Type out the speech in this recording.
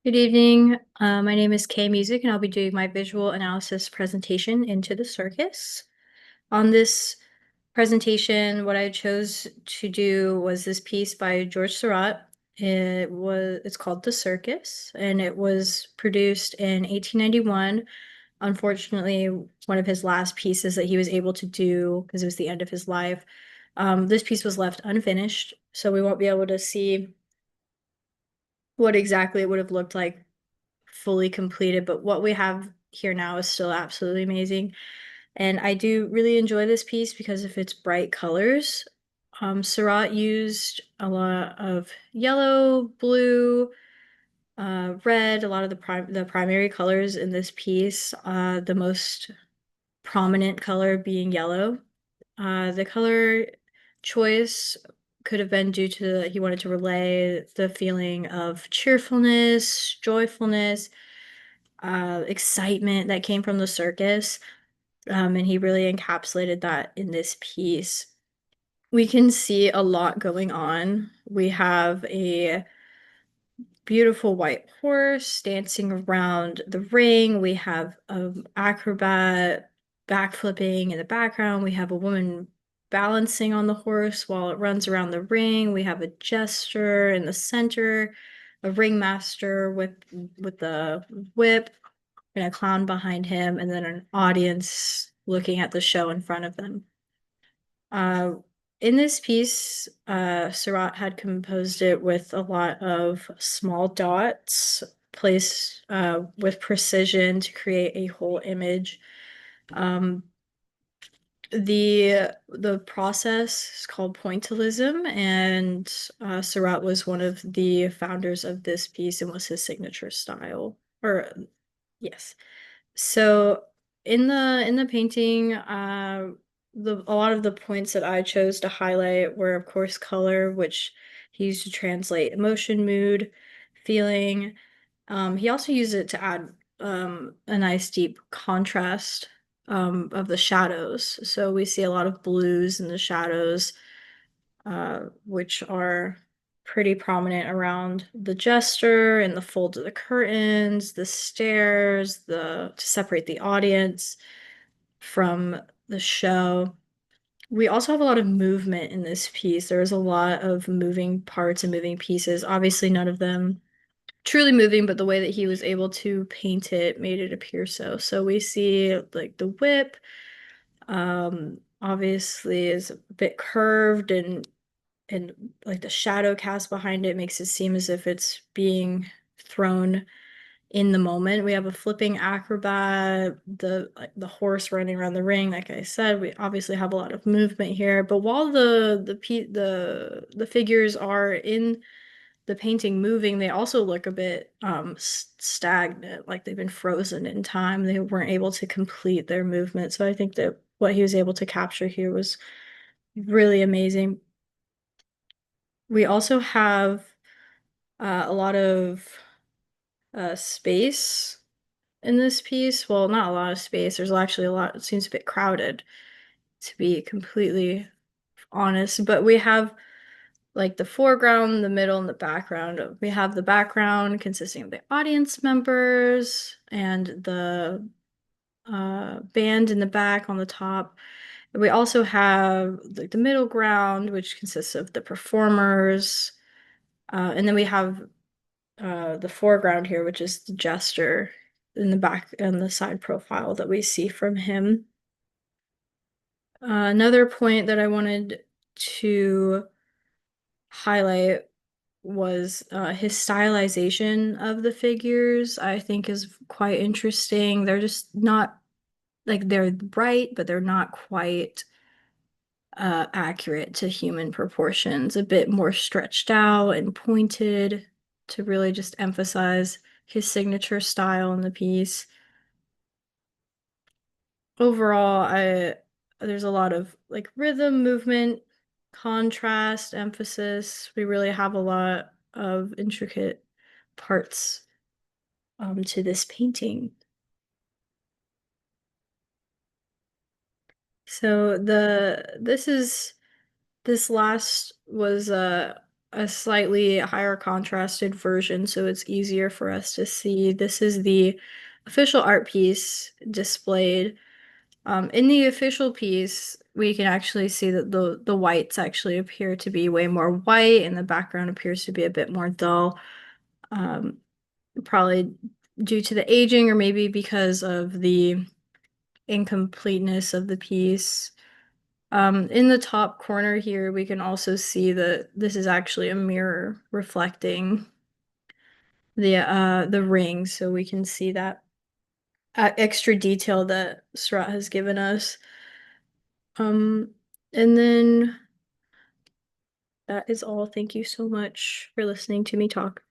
Good evening. My name is Kay Music, and I'll be doing my visual analysis presentation into the circus. On this presentation, what I chose to do was this piece by George Seurat. It's called The Circus, and it was produced in 1891. Unfortunately, one of his last pieces that he was able to do because it was the end of his life. This piece was left unfinished, so we won't be able to see what exactly it would have looked like fully completed, but what we have here now is still absolutely amazing. And I do really enjoy this piece because of its bright colors. Seurat used a lot of yellow, blue, red, a lot of the primary colors in this piece. The most prominent color being yellow. The color choice could have been due to he wanted to relay the feeling of cheerfulness, joyfulness, excitement that came from the circus. And he really encapsulated that in this piece. We can see a lot going on. We have a beautiful white horse dancing around the ring. We have an acrobat backflipping in the background. We have a woman balancing on the horse while it runs around the ring. We have a jester in the center, a ringmaster with the whip, and a clown behind him, and then an audience looking at the show in front of them. Uh, in this piece, Seurat had composed it with a lot of small dots placed with precision to create a whole image. Um, the process is called pointillism, and Seurat was one of the founders of this piece and was his signature style. Or yes. So in the painting, a lot of the points that I chose to highlight were, of course, color, which he used to translate emotion, mood, feeling. He also used it to add a nice deep contrast of the shadows. So we see a lot of blues in the shadows, which are pretty prominent around the jester and the folds of the curtains, the stairs, to separate the audience from the show. We also have a lot of movement in this piece. There's a lot of moving parts and moving pieces. Obviously, none of them truly moving, but the way that he was able to paint it made it appear so. So we see like the whip, obviously is a bit curved and like the shadow cast behind it makes it seem as if it's being thrown in the moment. We have a flipping acrobat, the horse running around the ring. Like I said, we obviously have a lot of movement here. But while the figures are in the painting moving, they also look a bit stagnant, like they've been frozen in time. They weren't able to complete their movement. So I think that what he was able to capture here was really amazing. We also have a lot of space in this piece. Well, not a lot of space. There's actually a lot. It seems a bit crowded, to be completely honest. But we have like the foreground, the middle, and the background. We have the background consisting of the audience members and the band in the back on the top. We also have like the middle ground, which consists of the performers. And then we have the foreground here, which is the jester in the back and the side profile that we see from him. Another point that I wanted to highlight was his stylization of the figures, I think is quite interesting. They're just not like they're bright, but they're not quite accurate to human proportions, a bit more stretched out and pointed to really just emphasize his signature style in the piece. Overall, I there's a lot of like rhythm, movement, contrast, emphasis. We really have a lot of intricate parts to this painting. So this last was a slightly higher contrasted version so it's easier for us to see. This is the official art piece displayed. In the official piece, we can actually see that the whites actually appear to be way more white and the background appears to be a bit more dull. Um, Probably due to the aging or maybe because of the incompleteness of the piece. In the top corner here, we can also see that this is actually a mirror reflecting the ring, so we can see that extra detail that Seurat has given us. And then that is all. Thank you so much for listening to me talk.